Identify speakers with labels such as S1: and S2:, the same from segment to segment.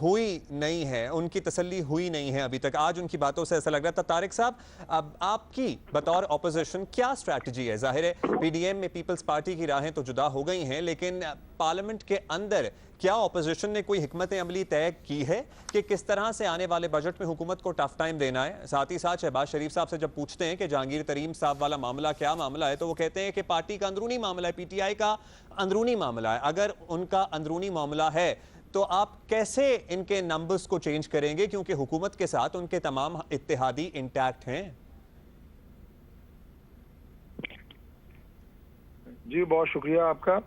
S1: ہوئی نہیں ہے, ان کی تسلی ہوئی نہیں ہے ابھی تک. آج ان کی باتوں سے ایسا لگ رہا تھا. طارق صاحب, اب آپ کی بطور اپوزیشن کیا اسٹریٹجی ہے؟ ظاہر ہے پی ڈی ایم میں پیپلز پارٹی کی راہیں تو جدا ہو گئی ہیں, لیکن پارلیمنٹ کے اندر کیا اپوزیشن نے کوئی حکمت عملی طے کی ہے کہ کس طرح سے آنے والے بجٹ میں حکومت کو ٹف ٹائم دینا ہے؟ ساتھ ہی ساتھ شہباز شریف صاحب سے جب پوچھتے ہیں کہ جہانگیر ترین صاحب والا معاملہ کیا معاملہ ہے, تو وہ کہتے ہیں کہ پارٹی کا اندرونی معاملہ ہے, پی ٹی آئی کا اندرونی معاملہ ہے. اگر ان کا اندرونی معاملہ ہے تو آپ کیسے ان کے نمبرز کو چینج کریں گے, کیونکہ حکومت کے ساتھ ان کے تمام اتحادی انٹیکٹ ہیں؟
S2: جی بہت شکریہ آپ کا.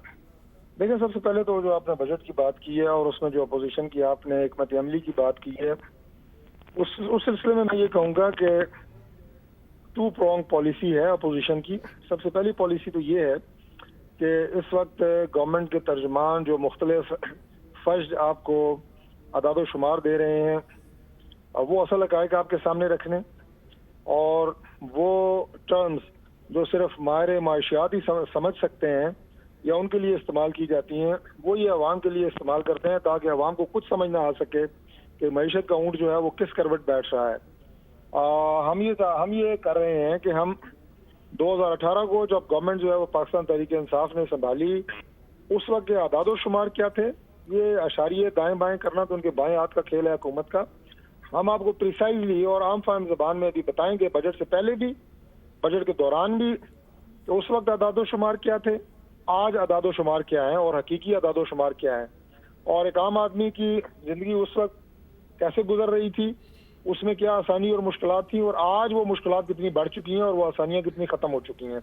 S2: دیکھیں, سب سے پہلے تو جو آپ نے بجٹ کی بات کی ہے اور اس میں جو اپوزیشن کی آپ نے حکمت عملی کی بات کی ہے, اس سلسلے میں یہ کہوں گا کہ 2 پرونگ پالیسی ہے اپوزیشن کی. سب سے پہلی پالیسی تو یہ ہے کہ اس وقت گورنمنٹ کے ترجمان جو مختلف فجر آپ کو اعداد و شمار دے رہے ہیں, وہ اصل حقائق آپ کے سامنے رکھنے, اور وہ ٹرمز جو صرف ماہر معاشیات ہی سمجھ سکتے ہیں یا ان کے لیے استعمال کی جاتی ہیں, وہ یہ عوام کے لیے استعمال کرتے ہیں تاکہ عوام کو کچھ سمجھ نہ آ سکے کہ معیشت کا اونٹ جو ہے وہ کس کروٹ بیٹھ رہا ہے. ہم یہ کر رہے ہیں کہ ہم 2018 کو جب گورنمنٹ جو ہے وہ پاکستان تحریک انصاف نے سنبھالی, اس وقت کے اعداد و شمار کیا تھے, یہ اشاریے دائیں بائیں کرنا تو ان کے بائیں ہاتھ کا کھیل ہے حکومت کا. ہم آپ کو پریسائزلی اور عام فہم زبان میں بھی بتائیں گے, بجٹ سے پہلے بھی, بجٹ کے دوران بھی, کہ اس وقت اعداد و شمار کیا تھے, آج اعداد و شمار کیا ہیں اور حقیقی اعداد و شمار کیا ہیں, اور ایک عام آدمی کی زندگی اس وقت کیسے گزر رہی تھی, اس میں کیا آسانی اور مشکلات تھیں, اور آج وہ مشکلات کتنی بڑھ چکی ہیں اور وہ آسانیاں کتنی ختم ہو چکی ہیں.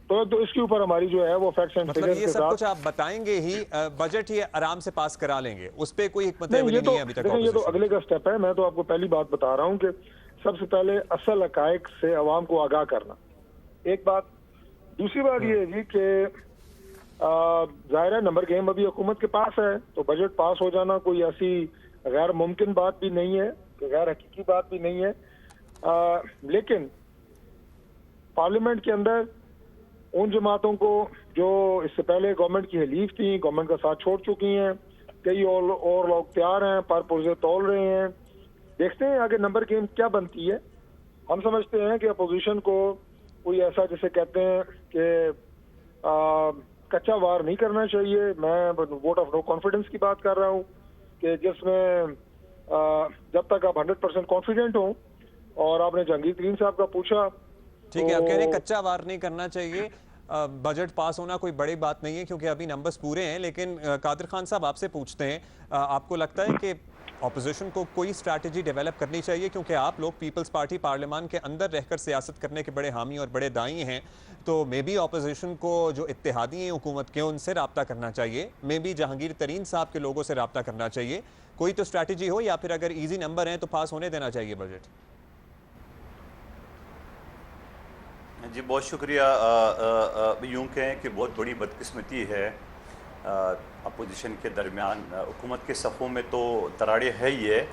S2: تو اس کے اوپر ہماری جو ہے وہ فیکٹس اینڈ
S1: مطلب
S2: فگرز
S1: یہ
S2: کے
S1: سب
S2: ساتھ.
S1: کچھ آپ بتائیں گے ہی, بجٹ یہ آرام سے پاس کرا لیں گے, اس پہ کوئی حکمت عملی نہیں ہے ابھی تک؟
S2: دیکھیں, یہ تو اگلے کا سٹیپ ہے. میں تو آپ کو پہلی بات بتا رہا ہوں کہ سب سے پہلے اصل حقائق سے عوام کو آگاہ کرنا, ایک بات. دوسری بات یہ ہے جی کہ ظاہر ہے نمبر گیم ابھی حکومت کے پاس ہے, تو بجٹ پاس ہو جانا کوئی ایسی غیر ممکن بات بھی نہیں ہے, غیر حقیقی بات بھی نہیں ہے. لیکن پارلیمنٹ کے اندر ان جماعتوں کو جو اس سے پہلے گورنمنٹ کی حلیف تھیں, گورنمنٹ کا ساتھ چھوڑ چکی ہیں, کئی اور لوگ تیار ہیں, پر پرزے تول رہے ہیں. دیکھتے ہیں آگے نمبر گیم کیا بنتی ہے. ہم سمجھتے ہیں کہ اپوزیشن کو کوئی ایسا جسے کہتے ہیں کہ کچا وار نہیں کرنا چاہیے. میں ووٹ آف نو کانفیڈنس کی بات کر رہا ہوں کہ جس میں جب تک آپ 100% کانفیڈنٹ ہوں, اور آپ نے جہانگیر ترین صاحب کا پوچھا,
S1: ٹھیک ہے, آپ کہہ رہے ہیں کچا وار نہیں کرنا چاہیے, بجٹ پاس ہونا کوئی بڑی بات نہیں ہے کیونکہ ابھی نمبرز پورے ہیں. لیکن قادر خان صاحب آپ سے پوچھتے ہیں, آپ کو لگتا ہے کہ اپوزیشن کو کوئی اسٹریٹجی ڈیولپ کرنی چاہیے, کیونکہ آپ لوگ پیپلز پارٹی پارلیمان کے اندر رہ کر سیاست کرنے کے بڑے حامی اور بڑے دائیں ہیں, تو مے بی اپوزیشن کو جو اتحادی ہیں حکومت کے ان سے رابطہ کرنا چاہیے, مے بی جہانگیر ترین صاحب کے لوگوں سے رابطہ کرنا چاہیے, کوئی تو اسٹریٹجی ہو, یا پھر اگر ایزی نمبر ہیں تو پاس ہونے دینا چاہیے بجٹ؟
S3: جی بہت شکریہ. یوں کہیں کہ بہت بڑی بدقسمتی ہے اپوزیشن کے درمیان. حکومت کے صفوں میں تو دراڑیں ہے ہی ہے,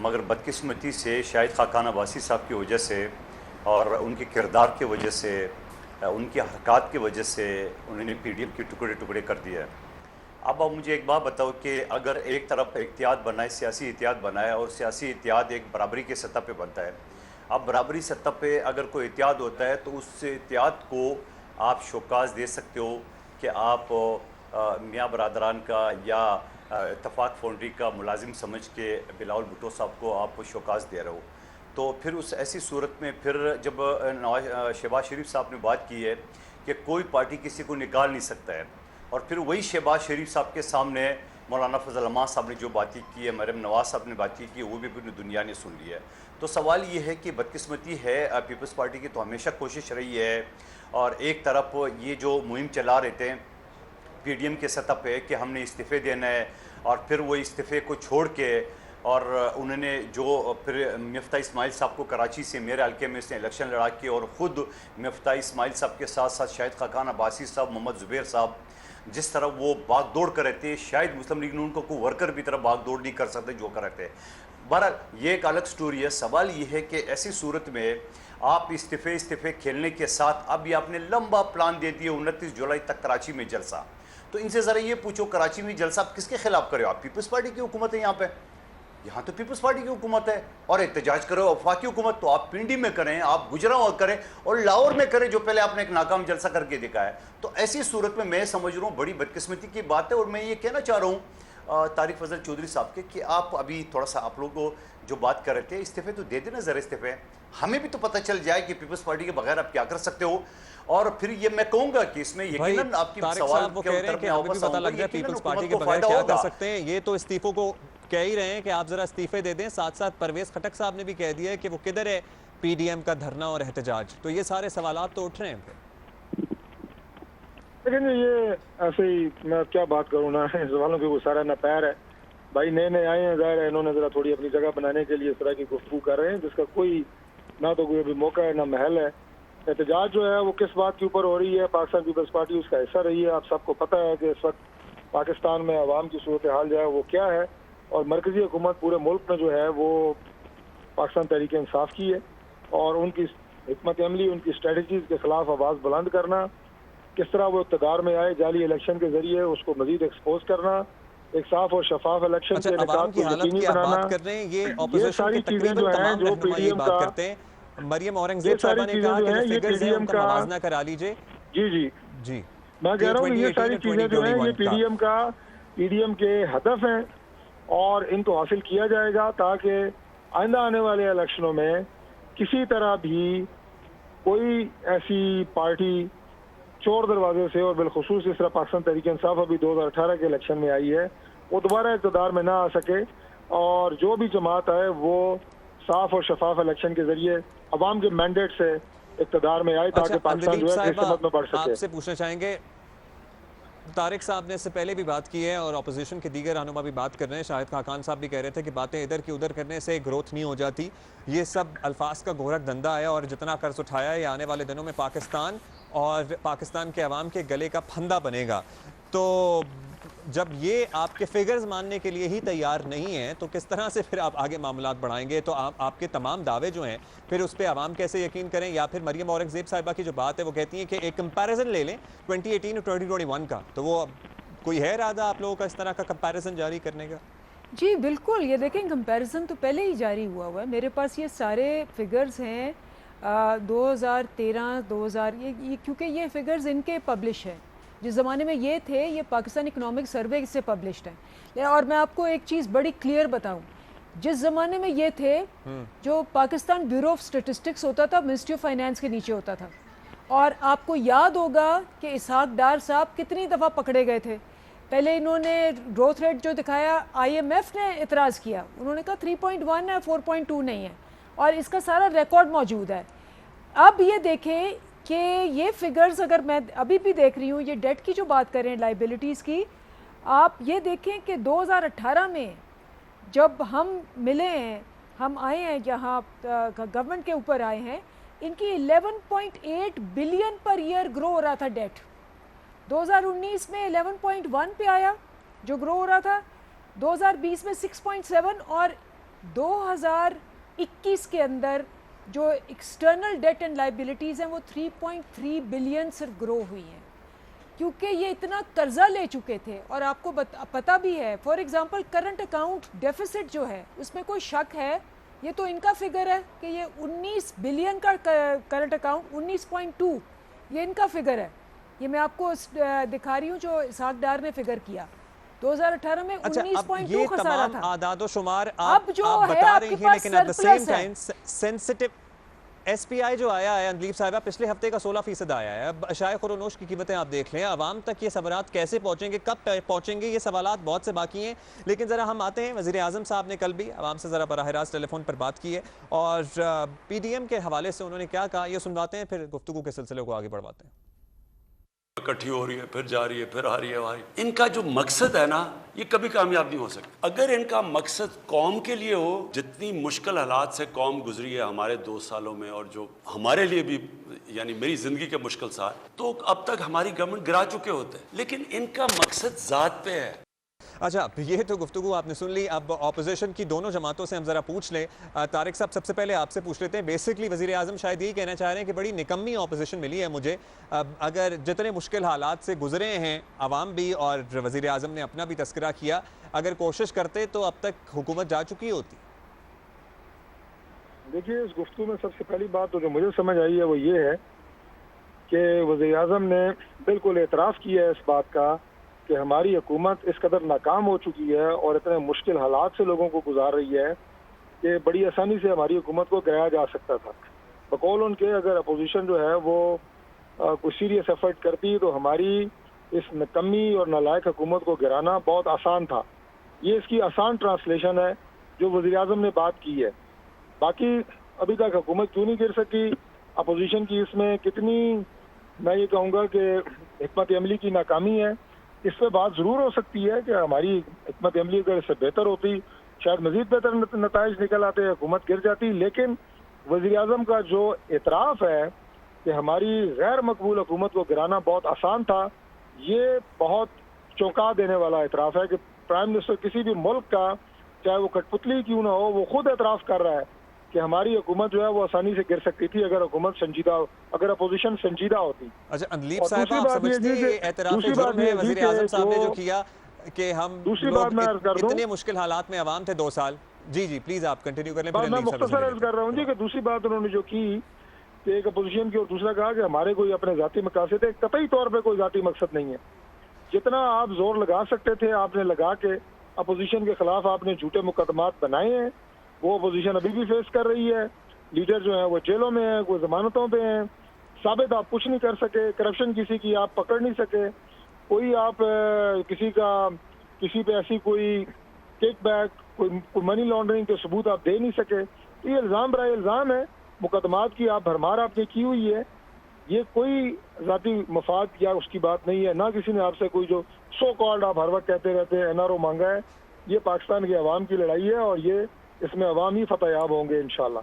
S3: مگر بدقسمتی سے شاید خاقان عباسی صاحب کی وجہ سے اور ان کے کردار کی وجہ سے, ان کی حرکات کی وجہ سے انہوں نے پی ڈی ایم کے ٹکڑے ٹکڑے کر دیا ہے. اب مجھے ایک بات بتاؤ کہ اگر ایک طرف اتحاد بنائے, سیاسی اتحاد بنائے, اور سیاسی اتحاد ایک برابری کے سطح پہ بنتا ہے, اب برابری سطح پہ اگر کوئی اتحاد ہوتا ہے تو اس اتحاد کو آپ شوکاز دے سکتے ہو کہ آپ میاں برادران کا یا اتفاق فاؤنڈری کا ملازم سمجھ کے بلاول بھٹو صاحب کو آپ شوکاز دے رہے ہو. تو پھر اس ایسی صورت میں پھر جب شہباز شریف صاحب نے بات کی ہے کہ کوئی پارٹی کسی کو نکال نہیں سکتا ہے, اور پھر وہی شہباز شریف صاحب کے سامنے مولانا فضل الرحمان صاحب نے جو باتیں کی ہے, مریم نواز صاحب نے باتیں کی, وہ بھی پوری دنیا نے سن لی ہے. تو سوال یہ ہے کہ بدقسمتی ہے پیپلز پارٹی کی تو ہمیشہ کوشش رہی ہے, اور ایک طرف یہ جو مہم چلا رہے تھے پی ڈی ایم کے سطح پہ کہ ہم نے استعفے دینا ہے, اور پھر وہ استعفے کو چھوڑ کے, اور انہوں نے جو پھر مفتاح اسماعیل صاحب کو کراچی سے میرے حلقے میں اس نے الیکشن لڑا کے, اور خود مفتاح اسماعیل صاحب کے ساتھ ساتھ شاہد خاقان عباسی صاحب, محمد زبیر صاحب, جس طرح وہ بھاگ دوڑ کر رہتے, شاید مسلم لیگ نون کو کوئی ورکر بھی طرح بھاگ دوڑ نہیں کر سکتے جو کر رہتے. بہرحال یہ ایک الگ سٹوری ہے. سوال یہ ہے کہ ایسی صورت میں آپ استعفے کھیلنے کے ساتھ اب یہ آپ نے لمبا پلان دے دیا 29 جولائی تک کراچی میں جلسہ. تو ان سے ذرا یہ پوچھو, کراچی میں جلسہ آپ کس کے خلاف کرے ہو؟ آپ پیپلز پارٹی کی حکومت ہے یہاں پہ, یہاں تو پیپلز پارٹی کی حکومت ہے، اور احتجاج کرو وفاقی حکومت تو آپ پنڈی میں کریں، آپ گجراواں کریں اور لاہور میں کریں، جو پہلے آپ نے ایک ناکام جلسہ کر کے دکھایا ہے. تو ایسی صورت میں سمجھ رہا ہوں بڑی بدقسمتی کی بات ہے. اور میں یہ کہنا چاہ رہا ہوں طارق فضل چودھری صاحب کے کہ آپ ابھی تھوڑا سا آپ لوگوں کو جو بات کر رہے تھے استعفے تو دے دینا ذرا استعفے، ہمیں بھی تو پتہ چل جائے کہ پیپلز پارٹی کے بغیر آپ کیا کر سکتے ہو. اور پھر یہ میں کہوں گا کہ اس میں یقیناً آپ کی سوال
S1: وہ کہہ رہے ہیں کہ ہمیں بھی پتہ لگ جائے پیپلز پارٹی کے بغیر کیا کر سکتے ہیں. یہ تو استعفوں کو کہہ ہی رہے ہیں کہ آپ ذرا استعفے دے دیں. ساتھ ساتھ پرویز خٹک صاحب نے بھی کہہ دیا ہے کہ وہ کدھر ہے پی ڈی ایم کا دھرنا اور احتجاج. تو یہ سارے سوالات تو اٹھ رہے ہیں.
S2: لیکن یہ ایسے ہی میں کیا بات کروں نا، اس سوالوں کے وہ سارا نہ پیر ہے. بھائی نئے نئے آئے ہیں، ظاہر ہے انہوں نے ذرا تھوڑی اپنی جگہ بنانے کے لیے اس طرح کی گفتگو کر رہے ہیں جس کا کوئی نہ تو کوئی ابھی موقع ہے نہ محل ہے. احتجاج جو ہے وہ کس بات کے اوپر ہو رہی ہے؟ پاکستان پیپلز پارٹی اس کا حصہ رہی ہے. آپ سب کو پتہ ہے کہ اس وقت پاکستان میں عوام کی صورتحال جو ہے وہ کیا ہے، اور مرکزی حکومت پورے ملک میں جو ہے وہ پاکستان تحریک انصاف کی ہے، اور ان کی حکمت عملی، ان کی اسٹریٹجیز کے خلاف آواز بلند کرنا، کس طرح وہ اقتدار میں آئے جعلی الیکشن کے ذریعے اس کو مزید ایکسپوز کرنا، ایک صاف اور شفاف الیکشن کے انعقاد کو یقینی بنانا. یہ ساری چیزیں جو ہیں جو پی ڈی ایم کا،
S1: مریم اورنگزیب صاحبہ نے کہا کہ جو فگرز ہیں ان کا موازنہ کرا لیجئے.
S2: جی میں کہہ رہا ہوں کہ یہ ساری چیزیں جو ہیں یہ پی ڈی ایم کے ہدف ہیں اور ان کو حاصل کیا جائے گا تاکہ آئندہ آنے والے الیکشنوں میں کسی طرح بھی کوئی ایسی پارٹی چور دروازے سے، اور بالخصوص اس طرح پاکستان تحریک انصاف ابھی 2018 کے الیکشن میں آئی ہے، وہ دوبارہ اقتدار میں نہ آ سکے. اور جو بھی جماعت آئے وہ صاف اور شفاف الیکشن کے ذریعے عوام کے مینڈیٹ سے اقتدار میں آئے تاکہ پاکستان جو ہے قسمت میں بڑھ سکے.
S1: آپ سے پوچھنا چاہیں گے، طارق صاحب نے اس سے پہلے بھی بات کی ہے اور اپوزیشن کے دیگر رہنما بھی بات کر رہے ہیں. شاہد خاقان صاحب بھی کہہ رہے تھے کہ باتیں ادھر کی ادھر کرنے سے گروتھ نہیں ہو جاتی. یہ سب الفاظ کا گورکھ دھندا ہے، اور جتنا قرض اٹھایا ہے یہ آنے والے دنوں میں پاکستان اور پاکستان کے عوام کے گلے کا پھندا بنے گا. تو جب یہ آپ کے فگرز ماننے کے لیے ہی تیار نہیں ہیں تو کس طرح سے پھر آپ آگے معاملات بڑھائیں گے؟ تو آپ کے تمام دعوے جو ہیں پھر اس پہ عوام کیسے یقین کریں؟ یا پھر مریم اورنگزیب صاحبہ کی جو بات ہے وہ کہتی ہیں کہ ایک کمپیریزن لے لیں 2018 اور 2021 کا، تو وہ کوئی ہے ارادہ آپ لوگوں کا اس طرح کا کمپیریزن جاری کرنے کا؟
S4: جی بالکل، یہ دیکھیں کمپیریزن تو پہلے ہی جاری ہوا ہے. میرے پاس یہ سارے فگرز ہیں 2013 2000، یہ کیونکہ یہ فگرز ان کے پبلش ہیں. جس زمانے میں یہ تھے یہ پاکستان اکنامک سروے سے پبلشڈ ہیں. اور میں آپ کو ایک چیز بڑی کلیئر بتاؤں، جس زمانے میں یہ تھے جو پاکستان بیورو آف اسٹیٹسٹکس ہوتا تھا منسٹری آف فائنانس کے نیچے ہوتا تھا. اور آپ کو یاد ہوگا کہ اسحاق ڈار صاحب کتنی دفعہ پکڑے گئے تھے. پہلے انہوں نے گروتھ ریٹ جو دکھایا، آئی ایم ایف نے اعتراض کیا، انہوں نے کہا 3.1 ہے 4.2 نہیں ہے، اور اس کا سارا ریکارڈ موجود ہے. اب یہ دیکھیں کہ یہ فگرز اگر میں ابھی بھی دیکھ رہی ہوں، یہ ڈیٹ کی جو بات کریں لائبلٹیز کی، آپ یہ دیکھیں کہ 2018 میں جب ہم ملے ہیں، ہم آئے ہیں یہاں گورنمنٹ کے اوپر آئے ہیں، ان کی 11.8 بلین پر ایئر گرو ہو رہا تھا ڈیٹ. 2019 میں 11.1 پہ آیا جو گرو ہو رہا تھا، 2020 میں 6.7، اور 2021 کے اندر جو ایکسٹرنل ڈیٹ اینڈ لائبلٹیز ہیں وہ 3.3 بلین صرف گرو ہوئی ہیں، کیونکہ یہ اتنا قرضہ لے چکے تھے. اور آپ کو پتہ بھی ہے، for example current account deficit جو ہے اس میں کوئی شک ہے، یہ تو ان کا فگر ہے کہ یہ 19 بلین کا کرنٹ اکاؤنٹ، 19.2 یہ ان کا فگر ہے. یہ میں آپ کو دکھا رہی ہوں جو اسحاق ڈار نے فگر کیا 2018 میں 19.2 خسارہ تھا.
S1: اعداد و شمار
S4: اب جو
S1: آپ
S4: ہے
S1: بتا
S4: آپ
S1: رہی
S4: کے
S1: ہیں،
S4: پاس
S1: لیکن ایٹ دا سیم
S4: سرپلس ہے.
S1: ٹائم سینسٹیو ایس پی آئی جو آیا ہے اندلیب صاحبہ پچھلے ہفتے کا 16% آیا ہے. اب اشیاء خورونوش کی قیمتیں آپ دیکھ لیں، عوام تک یہ خبرات کیسے پہنچیں گے، کب پہنچیں گے، یہ سوالات بہت سے باقی ہیں. لیکن ذرا ہم آتے ہیں، وزیر اعظم صاحب نے کل بھی عوام سے ذرا براہ راست ٹیلی فون پر بات کی ہے، اور پی ڈی ایم کے حوالے سے انہوں نے کیا کہا یہ سنواتے ہیں، پھر گفتگو کے سلسلے کو آگے بڑھواتے ہیں.
S5: اکٹھی ہو رہی ہے، پھر جا رہی ہے، پھر آ رہی ہے. ان کا جو مقصد ہے نا، یہ کبھی کامیاب نہیں ہو سکتا. اگر ان کا مقصد قوم کے لیے ہو، جتنی مشکل حالات سے قوم گزری ہے ہمارے 2 سالوں میں، اور جو ہمارے لیے بھی یعنی میری زندگی کے مشکل سال، تو اب تک ہماری گورنمنٹ گرا چکے ہوتے ہیں. لیکن ان کا مقصد ذات پہ ہے.
S1: اچھا یہ تو گفتگو آپ نے سن لی. اب اپوزیشن کی دونوں جماعتوں سے ہم ذرا پوچھ لیں. طارق صاحب سب سے پہلے آپ سے پوچھ لیتے ہیں. بیسکلی وزیر اعظم شاید یہی کہنا چاہ رہے ہیں کہ بڑی نکمی اپوزیشن ملی ہے مجھے. اگر جتنے مشکل حالات سے گزرے ہیں عوام بھی اور وزیر اعظم نے اپنا بھی تذکرہ کیا, اگر کوشش کرتے تو اب تک حکومت جا چکی ہوتی.
S2: دیکھیے اس گفتگو میں سب سے پہلی بات تو جو مجھے سمجھ آئی ہے وہ یہ ہے کہ وزیر اعظم نے بالکل اعتراف کیا ہے اس بات کا کہ ہماری حکومت اس قدر ناکام ہو چکی ہے اور اتنے مشکل حالات سے لوگوں کو گزار رہی ہے کہ بڑی آسانی سے ہماری حکومت کو گرایا جا سکتا تھا. بقول ان کے اگر اپوزیشن جو ہے وہ کوئی سیریس ایفرٹ کرتی تو ہماری اس نکمی اور نالائق حکومت کو گرانا بہت آسان تھا. یہ اس کی آسان ٹرانسلیشن ہے جو وزیر اعظم نے بات کی ہے. باقی ابھی تک حکومت کیوں نہیں گر سکی, اپوزیشن کی اس میں کتنی, میں یہ کہوں گا کہ حکمت عملی کی ناکامی ہے. اس پہ بات ضرور ہو سکتی ہے کہ ہماری حکمت عملی اگر اس سے بہتر ہوتی شاید مزید بہتر نتائج نکل آتے, حکومت گر جاتی. لیکن وزیر اعظم کا جو اعتراف ہے کہ ہماری غیر مقبول حکومت کو گرانا بہت آسان تھا, یہ بہت چونکا دینے والا اعتراف ہے کہ پرائم منسٹر کسی بھی ملک کا چاہے وہ کٹ پتلی کیوں نہ ہو وہ خود اعتراف کر رہا ہے کہ ہماری حکومت جو ہے وہ آسانی سے گر سکتی تھی اگر حکومت سنجیدہ, اگر اپوزیشن سنجیدہ ہوتی.
S1: اچھا اندلیب صاحب آپ سمجھتے ہیں یہ اعتراف جرم ہے وزیر اعظم صاحب نے جو کیا کہ ہم لوگ اتنے مشکل حالات میں عوام تھے 2 سال. جی جی پلیز آپ کنٹینیو کر لیں.
S2: میں مختصر عرض کر رہا ہوں جی کہ دوسری بات انہوں نے جو کی کہ ایک اپوزیشن کی اور دوسرا کہا کہ ہمارے کوئی اپنے ذاتی مقاصد ہے. قطعی طور پہ کوئی ذاتی مقصد نہیں ہے. جتنا آپ زور لگا سکتے تھے آپ نے لگا کے اپوزیشن کے خلاف آپ نے جھوٹے مقدمات بنائے ہیں. وہ اپوزیشن ابھی بھی فیس کر رہی ہے. لیڈر جو ہیں وہ جیلوں میں ہیں, کوئی ضمانتوں پہ ہیں. ثابت آپ کچھ نہیں کر سکے, کرپشن کسی کی آپ پکڑ نہیں سکے, کوئی آپ کسی پہ ایسی کوئی کیک بیک, کوئی منی لانڈرنگ کے ثبوت آپ دے نہیں سکے. تو یہ الزام برائے الزام ہے. مقدمات کی آپ بھرمار آپ نے کی ہوئی ہے. یہ کوئی ذاتی مفاد یا اس کی بات نہیں ہے. نہ کسی نے آپ سے کوئی جو سو کالڈ آپ ہر وقت کہتے رہتے ہیں NRO مانگا ہے. یہ پاکستان کے عوام کی لڑائی ہے اور یہ اس میں عوام ہی فتح یاب ہوں گے انشاءاللہ.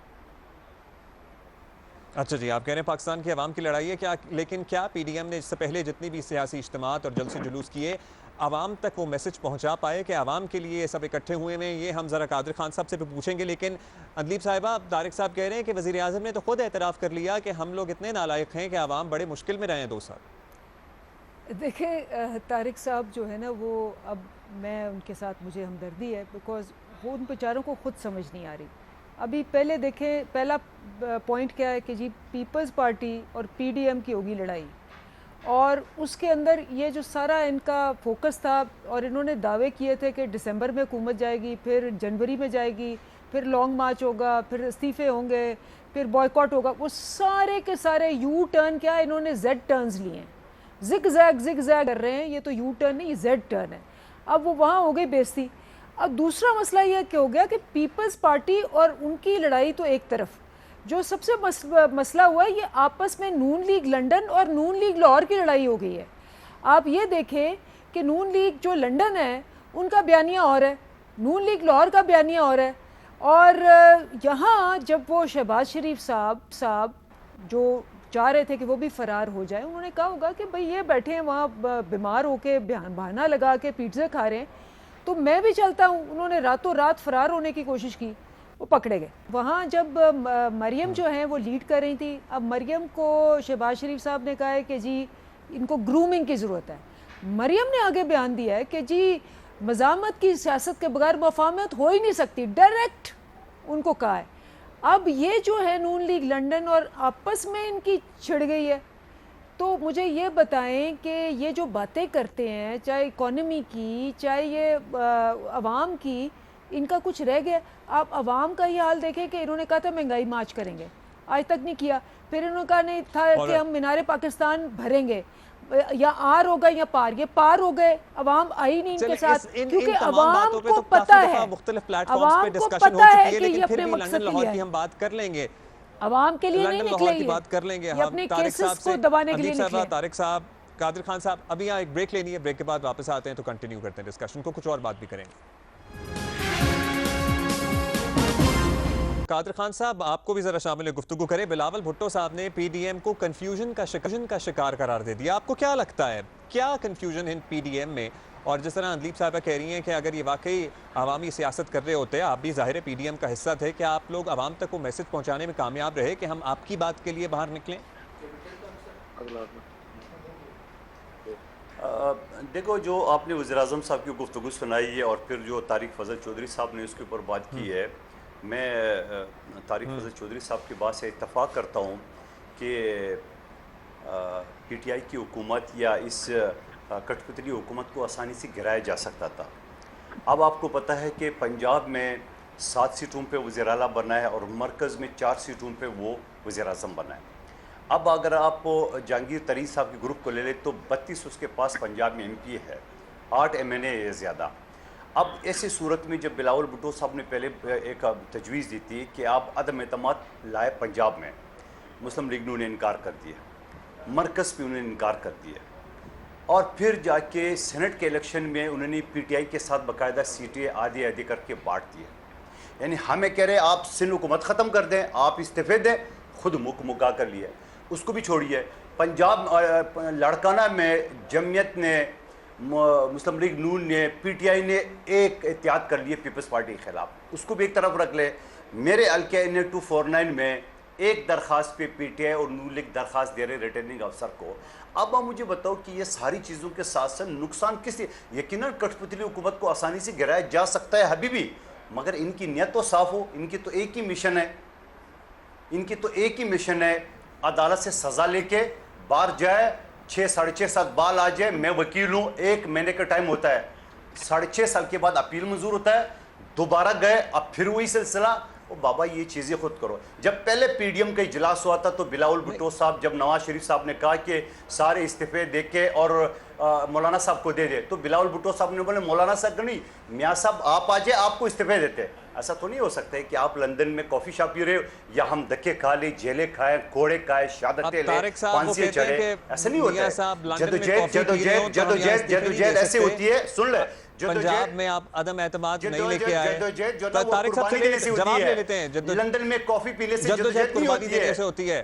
S1: اچھا جی آپ کہہ رہے ہیں پاکستان کی عوام کی لڑائی ہے. لیکن کیا پی ڈی ایم نے اس سے پہلے جتنی بھی سیاسی اجتماعات اور جلسے جلوس کیے عوام تک وہ میسج پہنچا پائے کہ عوام کے لیے یہ سب اکٹھے ہوئے ہیں؟ یہ ہم ذرا قادر خان صاحب سے بھی پوچھیں گے. لیکن اندلیب صاحبہ طارق صاحب کہہ رہے ہیں کہ وزیر اعظم نے تو خود اعتراف کر لیا کہ ہم لوگ اتنے نالائق ہیں کہ عوام بڑے مشکل میں رہے ہیں 2 سال.
S4: دیکھیں طارق صاحب جو ہے نا وہ, اب میں ان کے ساتھ مجھے ہمدردی ہے بیکاز وہ ان بیچاروں کو خود سمجھ نہیں آ رہی. ابھی پہلے دیکھیں پہلا پوائنٹ کیا ہے کہ جی پیپلز پارٹی اور پی ڈی ایم کی ہوگی لڑائی, اور اس کے اندر یہ جو سارا ان کا فوکس تھا اور انہوں نے دعوے کیے تھے کہ دسمبر میں حکومت جائے گی, پھر جنوری میں جائے گی, پھر لانگ مارچ ہوگا, پھر استعفے ہوں گے, پھر بوائیکاٹ ہوگا. وہ سارے کے سارے یو ٹرن کیا انہوں نے زیڈ ٹرنز لیے ہیں. زگ زیگ کر رہے ہیں. یہ تو یو ٹرن نہیں, یہ زیڈ ٹرن ہے. اب وہ وہاں ہو گئی بیزتی. اب دوسرا مسئلہ یہ کہ ہو گیا کہ پیپلز پارٹی اور ان کی لڑائی تو ایک طرف, جو سب سے مسئلہ ہوا ہے یہ آپس میں نون لیگ لنڈن اور نون لیگ لاہور کی لڑائی ہو گئی ہے. آپ یہ دیکھیں کہ نون لیگ جو لنڈن ہے ان کا بیانیہ اور ہے, نون لیگ لاہور کا بیانیہ اور ہے. اور یہاں جب وہ شہباز شریف صاحب جو چاہ رہے تھے کہ وہ بھی فرار ہو جائے, انہوں نے کہا ہوگا کہ بھئی یہ بیٹھے ہیں وہاں بیمار ہو کے بہانہ لگا کے پیٹزے کھا رہے ہیں تو میں بھی چلتا ہوں. انہوں نے راتوں رات فرار ہونے کی کوشش کی, وہ پکڑے گئے. وہاں جب مریم جو ہیں وہ لیڈ کر رہی تھی, اب مریم کو شہباز شریف صاحب نے کہا ہے کہ جی ان کو گرومنگ کی ضرورت ہے. مریم نے آگے بیان دیا ہے کہ جی مزاحمت کی سیاست کے بغیر مفاہمت ہو ہی نہیں سکتی, ڈائریکٹ ان کو کہا ہے. اب یہ جو ہے نون لیگ لنڈن اور آپس میں ان کی چھڑ گئی ہے. تو مجھے یہ بتائیں کہ یہ جو باتیں کرتے ہیں چاہے اکانومی کی چاہے یہ عوام کی, ان کا کچھ رہ گیا؟ آپ عوام کا یہ حال دیکھیں کہ انہوں نے کہا تھا مہنگائی مارچ کریں گے, آج تک نہیں کیا. پھر انہوں نے کہا نہیں تھا کہ ہم مینار پاکستان بھریں گے, یا آر ہوگا یا پار, یہ پار ہو گئے. عوام آئی نہیں ان کے ساتھ کیونکہ عوام کو پتہ ہے, عوام کو پتہ ہے کہ یہ اپنے مقصد کے لیے
S1: ہم بات کر لیں گے,
S4: عوام کے لیے نہیں نکلے,
S1: کی بات کر لیں گے
S4: یہ اپنے کیسز کو دبانے کے لیے نکلے.
S1: طارق صاحب, قادر خان صاحب, ابھی یہاں ایک بریک لینی ہے, بریک کے بعد واپس آتے ہیں تو کنٹینیو کرتے ہیں ڈسکشن کو, کچھ اور بات بھی کریں گے. قادر خان صاحب آپ کو بھی ذرا شامل گفتگو کریں. بلاول بھٹو صاحب نے پی ڈی ایم کو کنفیوژن کا شکار قرار دے دیا. آپ کو کیا لگتا ہے کیا کنفیوژن ہے پی ڈی ایم میں اور جس طرح اندلیب صاحبہ کہہ رہی ہیں کہ اگر یہ واقعی عوامی سیاست کر رہے ہوتے ہیں، آپ بھی ظاہر پی ڈی ایم کا حصہ تھے، کہ آپ لوگ عوام تک وہ میسج پہنچانے میں کامیاب رہے کہ ہم آپ کی بات کے لیے باہر نکلیں؟
S3: دیکھو، جو آپ نے وزیر اعظم صاحب کی گفتگو سنائی ہے اور پھر جو طارق فضل چودھری صاحب نے اس کے اوپر بات کی ہے، میں طارق فضل چودھری صاحب کی بات سے اتفاق کرتا ہوں کہ پی ٹی آئی کی حکومت یا اس کٹ پتلی حکومت کو آسانی سے گرایا جا سکتا تھا۔ اب آپ کو پتہ ہے کہ پنجاب میں 7 سیٹوں پہ وزیر اعلیٰ بنا ہے اور مرکز میں 4 سیٹوں پہ وہ وزیر اعظم بنا ہے۔ اب اگر آپ جہانگیر ترین صاحب کے گروپ کو لے لیں تو 32 اس کے پاس پنجاب میں MP ہے، 8 MNA ہے زیادہ۔ اب ایسی صورت میں جب بلاول بھٹو صاحب نے پہلے ایک تجویز دی تھی کہ آپ عدم اعتماد لائے پنجاب میں، مسلم لیگ نے انہیں انکار کر دیا، مرکز پہ انہیں انکار کر دیا، اور پھر جا کے سینٹ کے الیکشن میں انہوں نے پی ٹی آئی کے ساتھ باقاعدہ سیٹیں آدھی آدھی کر کے بانٹ دیا۔ یعنی ہمیں کہہ رہے آپ سندھ حکومت ختم کر دیں، آپ استعفے دیں، خود مکا کر لیا۔ اس کو بھی چھوڑیے، پنجاب لاڑکانہ میں جمعیت نے، مسلم لیگ نون نے، پی ٹی آئی نے ایک اتحاد کر لیے پیپلز پارٹی کے خلاف، اس کو بھی ایک طرف رکھ لے۔ میرے حلقہ NA 249 میں ایک درخواست پہ پی ٹی آئی اور نون لیگ درخواست دے رہے ریٹرننگ افسر کو۔ اب آپ مجھے بتاؤ کہ یہ ساری چیزوں کے ساتھ ساتھ نقصان کس لیے؟ یقیناً کٹھ پتلی حکومت کو آسانی سے گرایا جا سکتا ہے حبیبی، مگر ان کی نیت تو صاف ہو۔ ان کی تو ایک ہی مشن ہے، عدالت سے سزا لے کے باہر جائے، 6 ساڑھے 6 سال بال آ جائے۔ میں وکیل ہوں، 1 مہینے کا ٹائم ہوتا ہے، 6.5 سال کے بعد اپیل منظور ہوتا ہے، دوبارہ گئے، اب پھر وہی سلسلہ۔ او بابا یہ چیزیں خود کرو۔ جب پہلے پی ڈی ایم کا اجلاس ہوا تھا تو بلاول بھٹو صاحب، جب نواز شریف صاحب نے کہا کہ سارے استعفے دے کے اور مولانا صاحب کو دے دے، تو بلاول بھٹو صاحب نے بولے مولانا صاحب نہیں، میاں صاحب آپ آ جائے، آپ کو استعفے دیتے۔ ایسا تو نہیں ہو سکتا ہے کہ آپ لندن میں کافی شاپ پی رہے ہو یا ہم دھکے کھا لیں، جیلیں کھائیں، کوڑے کھائیں، شہادتیں لیں، پھانسیاں چڑھیں، ایسا نہیں ہوتا ہے۔ جدوجہد ایسے ہوتی ہے، سن لے،
S1: پنجاب میں آپ عدم اعتماد نہیں لے کے آئے، طارق صاحب سے جواب لے لیتے ہیں۔
S3: لندن میں کافی پینے سے
S1: جدوجہد قربانی دینے سے ہوتی ہے۔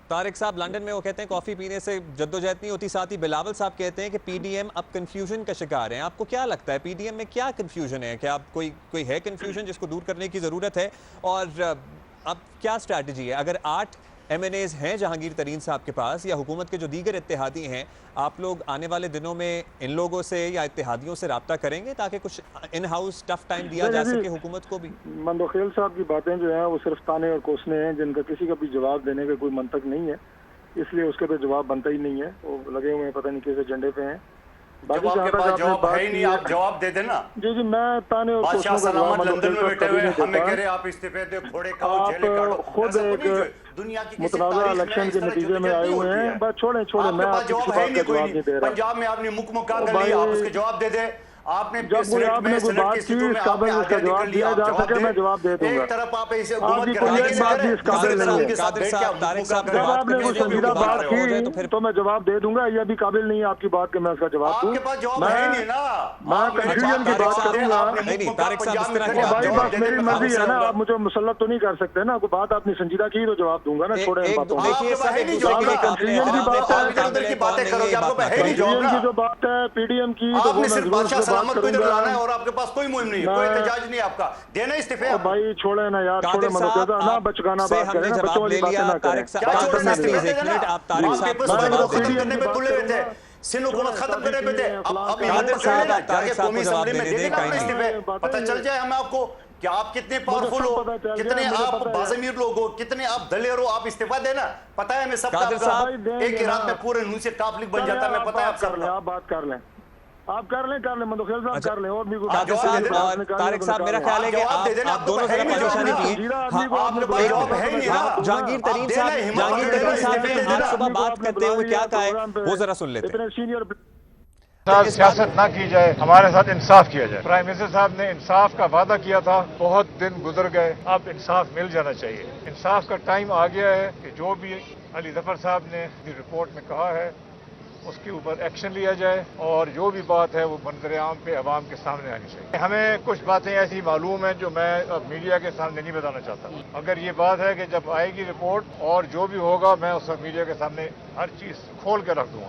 S1: طارق صاحب لندن میں وہ کہتے ہیں کافی پینے سے جدوجہد نہیں ہوتی، ساتھ ہی بلاول صاحب کہتے ہیں کہ پی ڈی ایم اب کنفیوژن کا شکار ہیں۔ آپ کو کیا لگتا ہے پی ڈی ایم میں کیا کنفیوژن ہے؟ کیا کوئی ہے کنفیوژن جس کو دور کرنے کی ضرورت ہے؟ اور اب کیا اسٹریٹجی ہے؟ اگر 8 MNAs ہیں جہانگیر ترین صاحب کے پاس یا حکومت کے جو دیگر اتحادی ہیں، آپ لوگ آنے والے دنوں میں ان لوگوں سے یا اتحادیوں سے رابطہ کریں گے تاکہ کچھ ان ہاؤس ٹف ٹائم دیا جا سکے حکومت کو بھی؟
S2: مندوخیل صاحب کی باتیں جو ہیں وہ صرف تانے اور کوسنے ہیں، جن کا کسی کا بھی جواب دینے کا کوئی منطق نہیں ہے، اس لیے اس کے تو جواب بنتا ہی نہیں ہے۔ وہ لگے ہوئے ہیں پتہ نہیں کس ایجنڈے پہ ہیں۔
S3: جب آپ کے پاس جواب ہے ہی نہیں، آپ جواب دے دینا۔
S2: جی میں تانے اور
S3: بادشاہ
S2: کوسنوں کا جواب
S3: سلامت لندن میں بیٹھے ہوئے ہمیں کہہ رہے آپ استعفے دے، گھوڑے کھاؤ، جیلیں کاٹو۔
S2: آپ خود ایک
S3: دنیا کی کسی
S2: متنازع
S3: تاریخ میں
S2: الیکشن
S3: اس
S2: کے
S3: طرح
S2: نتیجے میں آئے ہوئے ہیں۔ بس چھوڑیں
S3: آپ
S2: میں
S3: کے
S2: آپ
S3: پاس
S2: کی
S3: جواب
S2: کسی
S3: ہے ہی
S2: بات کا
S3: نہیں، کوئی
S2: جواب نہیں دے
S3: نہیں۔
S2: رہا۔
S3: پنجاب میں آپ نے مکہ کر لیا، آپ اس کے جواب دے دیں۔ آپ نے
S2: جب کوئی آپ نے کوئی بات کی اس قابل اس کا جواب دیا جا سکے میں جواب دے دوں گا۔
S3: ایک طرف آپ اسے
S2: آپ
S3: حکومت
S2: کی
S3: کے
S2: کوئی
S3: حوالے
S2: ایک
S3: سے
S2: بات
S3: کریں،
S2: بھی اس قابل نہیں ہے۔ جب آپ نے کوئی سنجیدہ بات کی تو میں جواب دے دوں گا، یہ بھی قابل نہیں ہے آپ کی بات کہ میں اس کا جواب دوں۔
S3: آپ کے پاس جواب ہے نہیں نا،
S2: میں کنفیوژن کی بات کروں گا۔ بھائی بس میری مرضی ہے نا، آپ مجھے مسلط تو نہیں کر سکتے نا، کوئی بات آپ نے سنجیدہ کی تو جواب دوں گا نا، چھوڑیں ان باتوں کو۔ کنفیوژن کی جو بات ہے پی ڈی ایم کی تو وہ میں ضرور اس پہ بات کروں گا۔
S3: اور آپ کے پاس کوئی مہم نہیں ہے، کوئی احتجاج نہیں آپ کا، دینا استعفے۔
S2: بھائی چھوڑیں نا یار، چھوڑیں مدد نہ بچگانا بات کریں نا، بچوں والی باتیں نہ کریں۔
S3: سندھ حکومت ختم کرنے پہ تھے، اب یہاں پر کر لینا، جا کے قومی اسمبلی میں دے دینا اپنے استعفے، پتہ چل جائے ہمیں آپ کو کہ آپ کتنے پاورفل ہو، کتنے آپ باضمیر لوگ ہو، کتنے آپ دلیر ہو، آپ استعفیٰ دینا، پتہ ہے ہمیں سب کا۔ ایک رات میں پورے نون سے کاف لیگ بن جاتا ہے، میں پتہ ہے آپ سب کا۔
S2: آپ بات کر لیں، آپ کر لیں مندوخیل صاحب کر لیں، اور بھی
S1: قادر صاحب اور طارق صاحب میرا خیال ہے کہ آپ دونوں ذرا پریشانی کی۔ جہانگیر ترین صاحب نے آج صبح بات کرتے ہوئے کیا کہا ہے وہ ذرا سن لیتے ہیں۔
S6: سیاست نہ کی جائے، ہمارے ساتھ انصاف کیا جائے۔ پرائم منسٹر صاحب نے انصاف کا وعدہ کیا تھا، بہت دن گزر گئے، اب انصاف مل جانا چاہیے۔ انصاف کا ٹائم آ گیا ہے کہ جو بھی علی ظفر صاحب نے اپنی رپورٹ میں کہا ہے اس کے اوپر ایکشن لیا جائے، اور جو بھی بات ہے وہ منظر عام پہ عوام کے سامنے آنی چاہیے۔ ہمیں کچھ باتیں ایسی معلوم ہیں جو میں اب میڈیا کے سامنے نہیں بتانا چاہتا۔ اگر یہ بات ہے کہ جب آئے گی رپورٹ اور جو بھی ہوگا میں اس وقت میڈیا کے سامنے ہر چیز کھول کے رکھ دوں گا۔